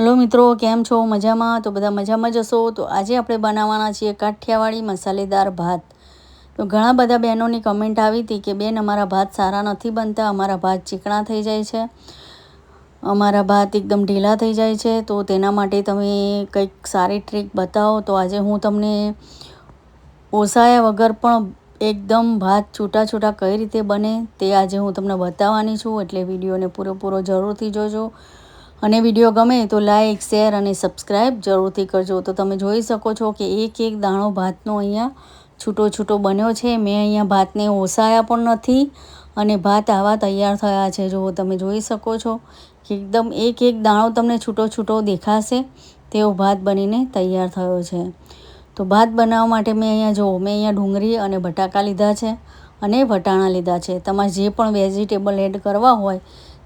Hello मित्रों, केम छो? मजामां? तो बधा मजामां ज हशो। तो आज આપણે બનાવવાના છીએ કાઠિયાવાડી મસાલેદાર ભાત। તો ઘણા બધા બહેનોની કમેન્ટ આવી હતી કે બેન અમારા ભાત સારા નથી બનતા, અમારા ભાત ચીકણા થઈ જાય છે, અમારા ભાત એકદમ ઢીલા થઈ જાય છે, તો તેના માટે તમે કંઈક સારી ટ્રીક બતાવો। તો આજે હું તમને ઓસાયા વગર પણ એકદમ ભાત છૂટા છૂટા કઈ રીતે બને તે આજે હું તમને બતાવવાની છું, એટલે વિડીયોને પૂરેપૂરો જરૂરથી જોજો। અને વિડીયો ગમે તો લાઈક, શેર અને સબસ્ક્રાઈબ જરૂરથી કરજો। તો તમે જોઈ શકો છો કે એક એક દાણો ભાતનો અહીંયા છૂટો છૂટો બન્યો છે। મેં અહીંયા ભાતને ઓસાયા પણ નથી અને ભાત આવા તૈયાર થયા છે। જો તમે જોઈ શકો છો કે એકદમ એક એક દાણો તમને છૂટો છૂટો દેખાશે તેવો ભાત બનીને તૈયાર થયો છે। તો ભાત બનાવવા માટે મેં અહીંયા ડુંગળી અને બટાકા લીધા છે અને વટાણા લીધા છે। તમારે જે પણ વેજીટેબલ એડ કરવા હોય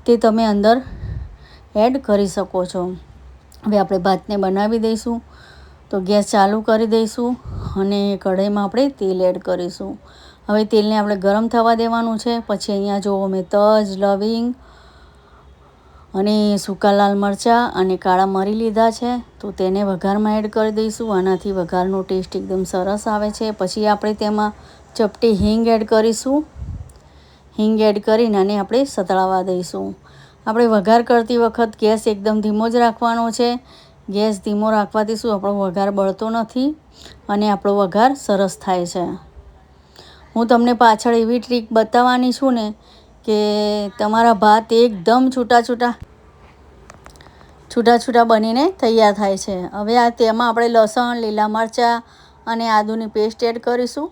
તે તમે અંદર એડ કરી શકો છો। હવે આપણે ભાતને બનાવી દઈશું। તો ગેસ ચાલુ કરી દઈશું અને કઢાઈમાં આપણે તેલ એડ કરીશું। હવે તેલને આપણે ગરમ થવા દેવાનું છે। પછી અહીંયા જો મેં તજ, લવિંગ અને સૂકા લાલ મરચાં અને કાળા મરી લીધા છે, તો તેને વઘારમાં એડ કરી દઈશું। આનાથી વઘારનો ટેસ્ટ એકદમ સરસ આવે છે। પછી આપણે તેમાં ચપટી હિંગ એડ કરીશું। હિંગ એડ કરીને આને આપણે સતળાવા દઈશું। આપણે વઘાર કરતી વખત ગેસ એકદમ ધીમો જ રાખવાનો છે। ગેસ ધીમો રાખવાથી શું આપણો વઘાર બળતો નથી અને આપણો વઘાર સરસ થાય છે। હું તમને પાછળ એવી ટ્રીક બતાવવાની છું ને કે તમારા ભાત એકદમ છૂટા છૂટા બનીને તૈયાર થાય છે। હવે તેમાં આપણે લસણ, લીલા મરચાં અને આદુની પેસ્ટ એડ કરીશું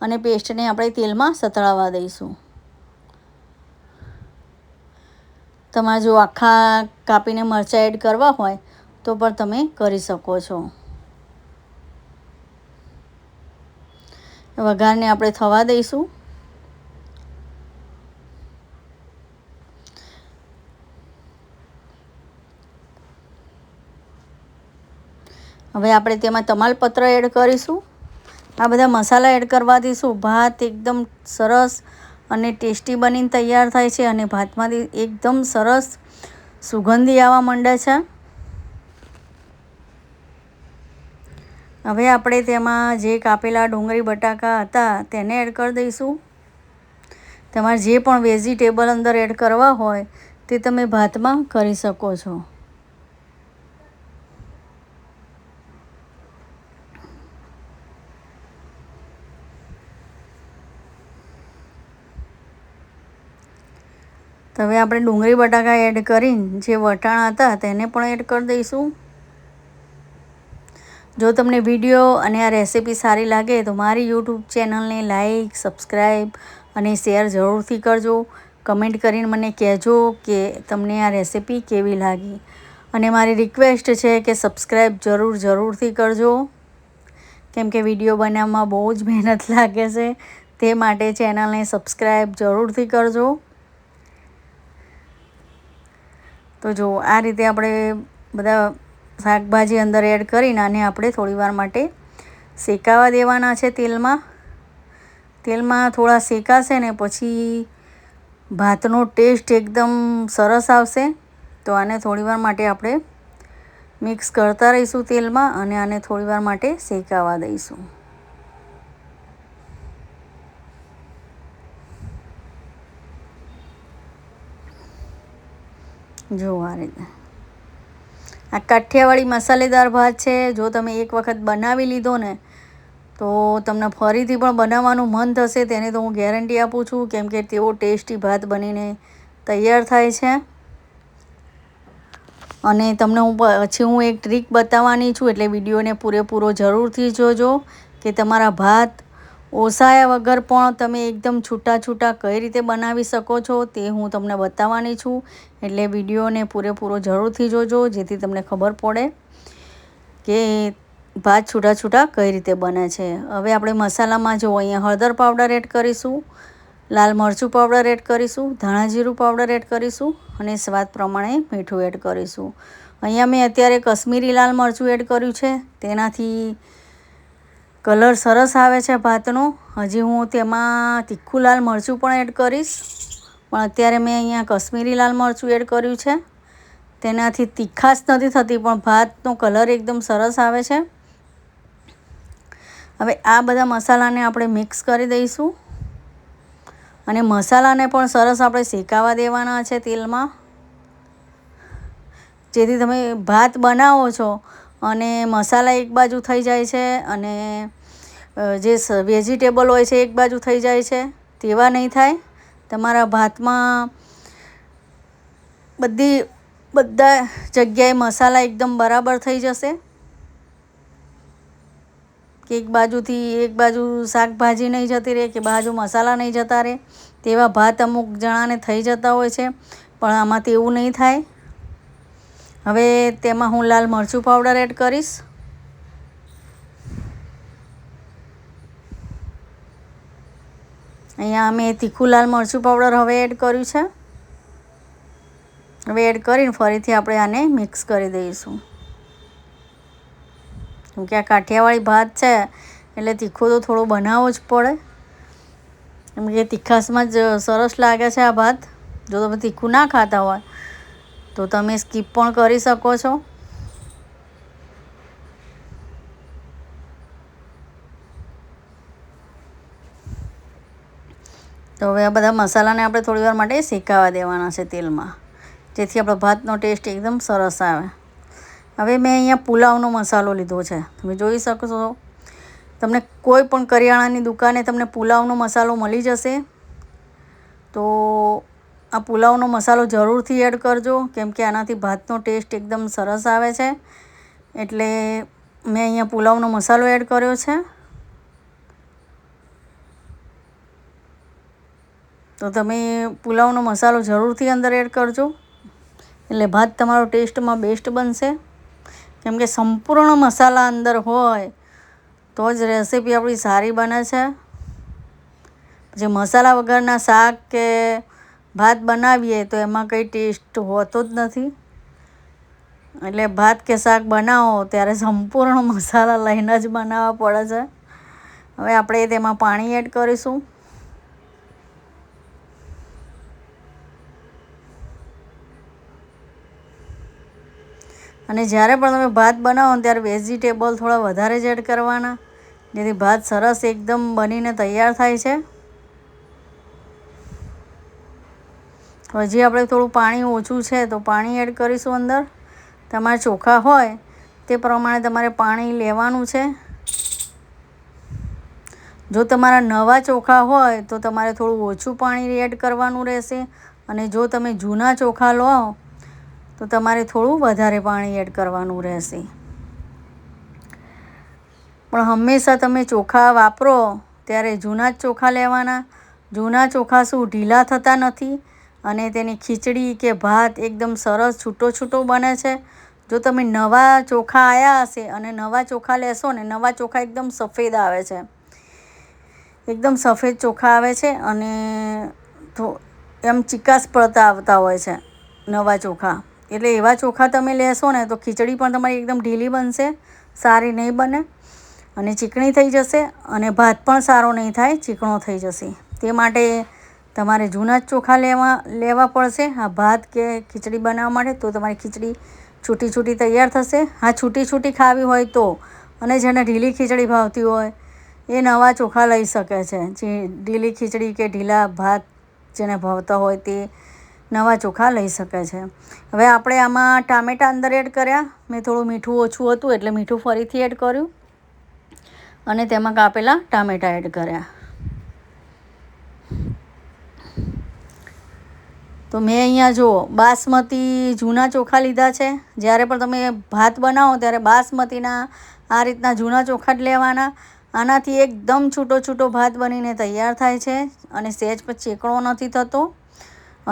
અને પેસ્ટને આપણે તેલમાં સતળાવા દઈશું। તમારે જો આખા કાપીને મરચાં એડ કરવા હોય તો પણ તમે કરી શકો છો। વઘારને આપણે થવા દઈશું। હવે આપણે તેમાં તમાલપત્ર એડ કરીશું। આ બધા મસાલા એડ કરવાથી શું ભાત એકદમ સરસ અને ટેસ્ટી બનીને તૈયાર થાય છે અને ભાતમાંથી એકદમ સરસ સુગંધી આવવા માંડે છે। હવે આપણે તેમાં જે કાપેલા ડુંગળી બટાકા હતા તેને એડ કરી દઈશું। તમારે જે પણ વેજીટેબલ અંદર એડ કરવા હોય તે તમે ભાતમાં કરી શકો છો। તો હવે આપણે ડુંગળી બટાકા એડ કરીને જે વટાણા હતા તેને પણ એડ કરી દઈશું। જો તમને વિડીયો અને આ રેસીપી સારી લાગે તો મારી યુટ્યુબ ચેનલને લાઈક, સબસ્ક્રાઈબ અને શેર જરૂરથી કરજો। કમેન્ટ કરીને મને કહેજો કે તમને આ રેસીપી કેવી લાગી અને મારી રિક્વેસ્ટ છે કે સબસ્ક્રાઈબ જરૂરથી કરજો, કેમ કે વિડીયો બનાવવામાં બહુ જ મહેનત લાગે છે, તે માટે ચેનલને સબસ્ક્રાઈબ જરૂરથી કરજો। તો જો આ રીતે આપણે બધા શાકભાજી અંદર એડ કરીને આને આપણે થોડીવાર માટે શેકાવા દેવાના છે તેલમાં થોડા શેકાશે ને પછી ભાતનો ટેસ્ટ એકદમ સરસ આવશે। તો આને થોડીવાર માટે આપણે મિક્સ કરતા રહીશું તેલમાં અને આને થોડીવાર માટે શેકાવા દઈશું। જો આ રીતે આ કાઠિયાવાડી મસાલેદાર ભાત છે। જો તમે એક વખત બનાવી લીધો ને તો તમને ફરીથી પણ બનાવવાનું મન થશે, તેને તો હું ગેરંટી આપું છું, કેમ કે તેવો ટેસ્ટી ભાત બનીને તૈયાર થાય છે। અને તમને હું એક ટ્રીક બતાવવાની છું, એટલે વિડીયોને પૂરેપૂરો જરૂરથી જોજો કે તમારા ભાત ઓસાયા વગર પણ તમે એકદમ છૂટા કઈ રીતે બનાવી શકો છો તે હું તમને બતાવવાની છું। એટલે વિડીયોને પૂરેપૂરો જરૂરથી જોજો, જેથી તમને ખબર પડે કે ભાત છૂટા કઈ રીતે બને છે। હવે આપણે મસાલામાં જો અહીંયા હળદર પાવડર એડ કરીશું, લાલ મરચું પાવડર એડ કરીશું, ધાણા જીરું પાવડર એડ કરીશું અને સ્વાદ પ્રમાણે મીઠું એડ કરીશું। અહીંયા મેં અત્યારે કશ્મીરી લાલ મરચું એડ કર્યું છે, તેનાથી કલર સરસ આવે છે ભાતનો। હજી હું તેમાં તીખું લાલ મરચું પણ એડ કરીશ, પણ અત્યારે મેં અહીંયા કશ્મીરી લાલ મરચું એડ કર્યું છે, તેનાથી તીખાશ નથી થતી, પણ ભાતનો કલર એકદમ સરસ આવે છે. હવે આ બધા મસાલાને આપણે મિક્સ કરી દઈશું અને મસાલાને પણ સરસ આપણે શેકાવા દેવાના છે તેલમાં, જેથી તમે ભાત બનાવો છો અને મસાલા એક બાજુ થઈ જાય છે અને જે વેજીટેબલ હોય છે એક બાજુ થઈ જાય છે, તેવા નહીં થાય. તમારા ભાતમાં બધા જગ્યાએ મસાલા એકદમ બરાબર થઈ જશે કે એક બાજુ શાકભાજી નહીં જતી રહે કે બાજુ મસાલા નહીં જતા રહે. તેવા ભાત અમુક જણાને થઈ જતા હોય છે, પણ આમાં તેવું નહીં થાય. હવે તેમાં હું લાલ મરચું પાવડર એડ કરીશ. અહીંયા અમે તીખું લાલ મરચું પાવડર હવે એડ કર્યું છે. હવે એડ કરીને ફરીથી આપણે આને મિક્સ કરી દઈશું, કેમ કે આ કાઠિયાવાડી ભાત છે એટલે તીખું તો થોડું બનાવવો જ પડે, કેમ કે તીખાશમાં જ સરસ લાગે છે આ ભાત. જો તમે તીખું ના ખાતા હોય તો તમે સ્કીપ પણ કરી શકો છો. તો હવે આ બધા મસાલાને આપણે થોડી વાર માટે શેકાવા દેવાના છે તેલમાં, જેથી આપણો ભાતનો ટેસ્ટ એકદમ સરસ આવે. હવે મેં અહીંયા પુલાવનો મસાલો લીધો છે, તમે જોઈ શકો છો. તમને કોઈ પણ કરિયાણાની દુકાને તમને પુલાવનો મસાલો મળી જશે. તો આ પુલાવનો મસાલો જરૂરથી એડ કરજો, કેમ કે આનાથી ભાતનો ટેસ્ટ એકદમ સરસ આવે છે. એટલે મેં અહીંયા પુલાવનો મસાલો એડ કર્યો છે. તો તમે પુલાવનો મસાલો જરૂરથી અંદર એડ કરજો, એટલે ભાત તમારો ટેસ્ટમાં બેસ્ટ બનશે. કેમ કે સંપૂર્ણ મસાલા અંદર હોય તો જ રેસીપી આપણી સારી બને છે. જે મસાલા વગરના શાક કે ભાત બનાવીએ તો એમાં કંઈ ટેસ્ટ હોતો જ નથી. એટલે ભાત કે શાક બનાવો ત્યારે સંપૂર્ણ મસાલા લઈને જ બનાવવા પડે છે. હવે આપણે તેમાં પાણી એડ કરીશું. અને જ્યારે પણ તમે ભાત બનાવો ત્યારે વેજીટેબલ થોડા વધારે જ એડ કરવાના, જેથી ભાત સરસ એકદમ બનીને તૈયાર થાય છે. હજી આપણે થોડું પાણી ઓછું છે તો પાણી એડ કરીશું અંદર. તમારે ચોખા હોય તે પ્રમાણે તમારે પાણી લેવાનું છે. જો તમારા નવા ચોખા હોય તો તમારે થોડું ઓછું પાણી એડ કરવાનું રહેશે, અને જો તમે જૂના ચોખા લો તો તમારે થોડું વધારે પાણી એડ કરવાનું રહેશે. પણ હંમેશા તમે ચોખા વાપરો ત્યારે જૂના જ ચોખા લેવાના. જૂના ચોખા શું ઢીલા થતા નથી અને તેની ખીચડી કે ભાત એકદમ સરસ છૂટો બને છે. જો તમે નવા ચોખા આવ્યા હશે અને નવા ચોખા લેશો ને, નવા ચોખા એકદમ સફેદ આવે છે, એકદમ સફેદ ચોખા આવે છે અને એમ ચીકાશ પડતા આવતા હોય છે નવા ચોખા. એટલે એવા ચોખા તમે લેશો ને તો ખીચડી પણ તમારી એકદમ ઢીલી બનશે, સારી નહીં બને અને ચીકણી થઈ જશે, અને ભાત પણ સારો નહીં થાય, ચીકણો થઈ જશે. તે માટે તમારે જૂના જ ચોખા લેવા પડશે આ ભાત કે ખીચડી બનાવવા માટે. તો તમારી ખીચડી છૂટી તૈયાર થશે. હા, છૂટી ખાવી હોય તો, અને જેને ઢીલી ખીચડી ભાવતી હોય એ નવા ચોખા લઈ શકે છે. જે ઢીલી ખીચડી કે ઢીલા ભાત જેને ભાવતા હોય તે નવા ચોખા લઈ શકે છે. હવે આપણે આમાં ટામેટાં અંદર એડ કર્યા. મેં થોડું મીઠું ઓછું હતું એટલે મીઠું ફરીથી એડ કર્યું અને તેમાં કાપેલા ટામેટાં એડ કર્યા. તો મેં અહીંયા જુઓ બાસમતી જૂના ચોખા લીધા છે. જ્યારે પણ તમે ભાત બનાવો ત્યારે બાસમતીના આ રીતના જૂના ચોખા જ લેવાના. આનાથી એકદમ છૂટો ભાત બનીને તૈયાર થાય છે અને સહેજ પણ ચીકણો નથી થતો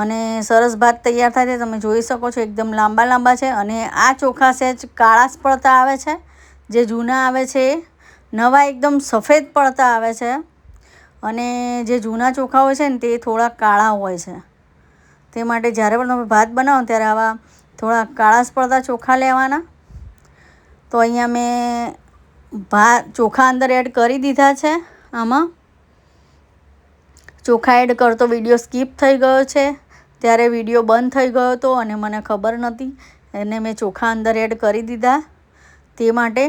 અને સરસ ભાત તૈયાર થાય છે. તમે જોઈ શકો છો એકદમ લાંબા છે. અને આ ચોખા સહેજ કાળાશ પડતા આવે છે. જે જૂના આવે છે એ નવા એકદમ સફેદ પડતા આવે છે, અને જે જૂના ચોખા હોય છે ને તે થોડા કાળા હોય છે. તે માટે જ્યારે પણ તમે ભાત બનાવો ત્યારે આવા થોડા કાળાશ પડતા ચોખા લેવાના. તો અહીંયા મેં ચોખા અંદર એડ કરી દીધા છે. આમાં ચોખા એડ કરતો વિડીયો સ્કીપ થઈ ગયો છે, ત્યારે વિડીયો બંધ થઈ ગયો હતો અને મને ખબર નહોતી, એને મેં ચોખા અંદર એડ કરી દીધા તે માટે,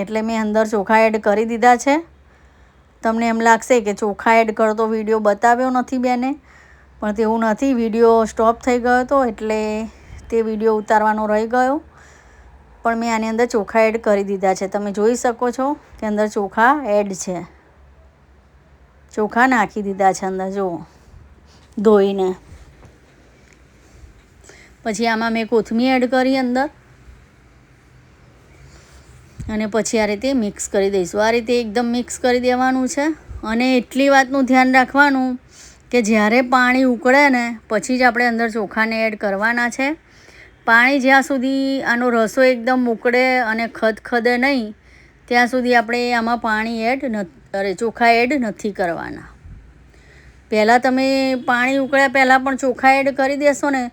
એટલે મેં અંદર ચોખા એડ કરી દીધા છે. તમને એમ લાગશે કે ચોખા એડ કરતો વિડીયો બતાવ્યો નથી બેને, પણ તેવું નથી. વિડીયો સ્ટોપ થઈ ગયો હતો એટલે તે વિડીયો ઉતારવાનો રહી ગયો, પણ મેં આની અંદર ચોખા એડ કરી દીધા છે. તમે જોઈ શકો છો કે અંદર ચોખા એડ છે, ચોખા નાખી દીધા છે અંદર જુઓ ધોઈને. પછી આમાં મેં કોથમીર એડ કરી અંદર, અને પછી આ રીતે મિક્સ કરી દઈશું. આ રીતે એકદમ મિક્સ કરી દેવાનું છે. અને એટલી વાતનું ધ્યાન રાખવાનું કે જ્યારે પાણી ઉકળે ને પછી જ આપણે અંદર ચોખાને એડ કરવાના છે. પાણી જ્યાં સુધી આનો રસો એકદમ ઉકળે અને ખદખદે નહીં ત્યાં સુધી આપણે આમાં પાણી ચોખા એડ નથી કરવાના. પહેલાં તમે પાણી ઉકળ્યા પહેલાં પણ ચોખા એડ કરી દેશો ને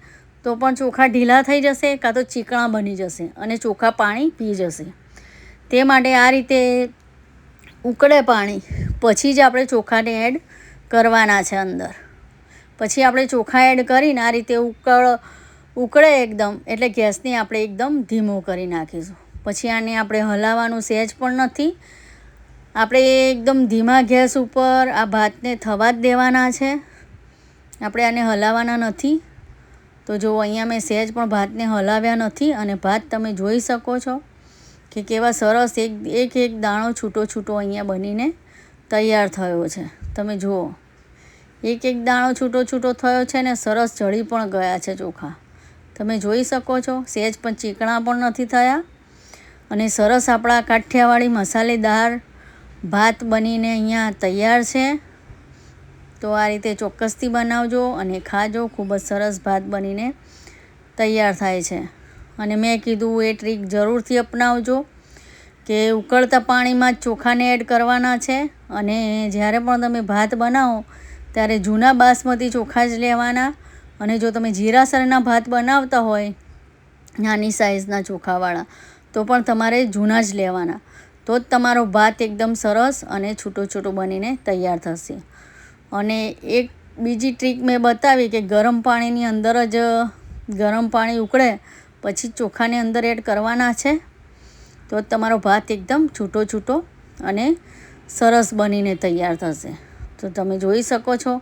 તો પણ ચોખા ઢીલા થઈ જશે, કાં તો ચીકણા બની જશે અને ચોખા પાણી પી જશે. તે માટે આ રીતે ઉકળે પાણી પછી જ આપણે ચોખાને એડ કરવાના છે અંદર. પછી આપણે ચોખા એડ કરીને આ રીતે ઉકળે એકદમ એટલે ગેસને આપણે એકદમ ધીમો કરી નાખીશું. પછી આને આપણે હલાવવાનું સહેજ પણ નથી. આપણે એકદમ ધીમા ગેસ ઉપર આ ભાતને થવા જ દેવાના છે, આપણે આને હલાવવાના નથી. તો જો અહીંયા મેં સહેજ પણ ભાતને હલાવ્યા નથી અને ભાત તમે જોઈ શકો છો કે કેવા સરસ એક દાણો છૂટો છૂટો અહીંયા બનીને તૈયાર થયો છે. તમે જુઓ એક દાણો છૂટો છૂટો થયો છે ને સરસ ચડી પણ ગયા છે ચોખા. તમે જોઈ શકો છો સહેજ પણ ચીકણા પણ નથી થયા અને સરસ આપણા કાઠિયાવાડી મસાલેદાર ભાત બનીને અહીંયા તૈયાર છે. તો આ રીતે ચોક્કસથી બનાવજો અને ખાજો. ખૂબ જ સરસ ભાત બનીને તૈયાર થાય છે. અને મેં કીધું એ ટ્રીક જરૂરથી અપનાવજો કે ઉકળતા પાણીમાં જ ચોખાને એડ કરવાના છે. અને જ્યારે પણ તમે ભાત બનાવો ત્યારે જૂના બાસમતી ચોખા જ લેવાના. અને જો તમે જીરાસરના ભાત બનાવતા હોય નાની સાઇઝના ચોખાવાળા તો પણ તમારે જૂના જ લેવાના, તો જ તમારો ભાત એકદમ સરસ અને છૂટો છૂટો બનીને તૈયાર થશે. અને એક બીજી ટ્રીક મેં બતાવી કે ગરમ પાણીની અંદર જ ગરમ પાણી ઉકળે પછી ચોખાને અંદર એડ કરવાના છે, તો જ તમારો ભાત એકદમ છૂટો છૂટો અને સરસ બનીને તૈયાર થશે. તો તમે જોઈ શકો છો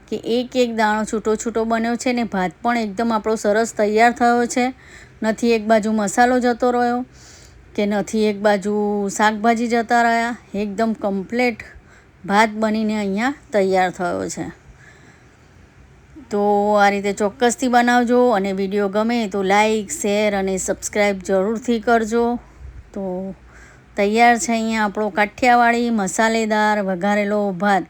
કે એક દાણો છૂટો છૂટો બન્યો છે ને ભાત પણ એકદમ આપણો સરસ તૈયાર થયો છે. નથી એક બાજુ મસાલો જતો રહ્યો કે નથી એક બાજુ શાકભાજી જતા રહ્યા, એકદમ કમ્પ્લીટ ભાત બનીને અહીંયા તૈયાર થયો છે. તો આ રીતે ચોક્કસથી બનાવજો અને વિડીયો ગમે તો લાઈક, શેર અને સબસ્ક્રાઈબ જરૂરથી કરજો. તો તૈયાર છે અહીંયા આપણો કાઠિયાવાડી મસાલેદાર વઘારેલો ભાત.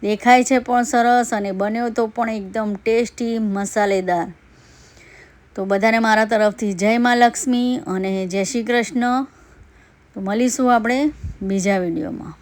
દેખાય છે પણ સરસ અને બન્યો તો પણ એકદમ ટેસ્ટી મસાલેદાર. તો બધાને મારા તરફથી જય મા લક્ષ્મી અને જય શ્રી કૃષ્ણ. તો મળીશું આપણે બીજા વિડીયોમાં.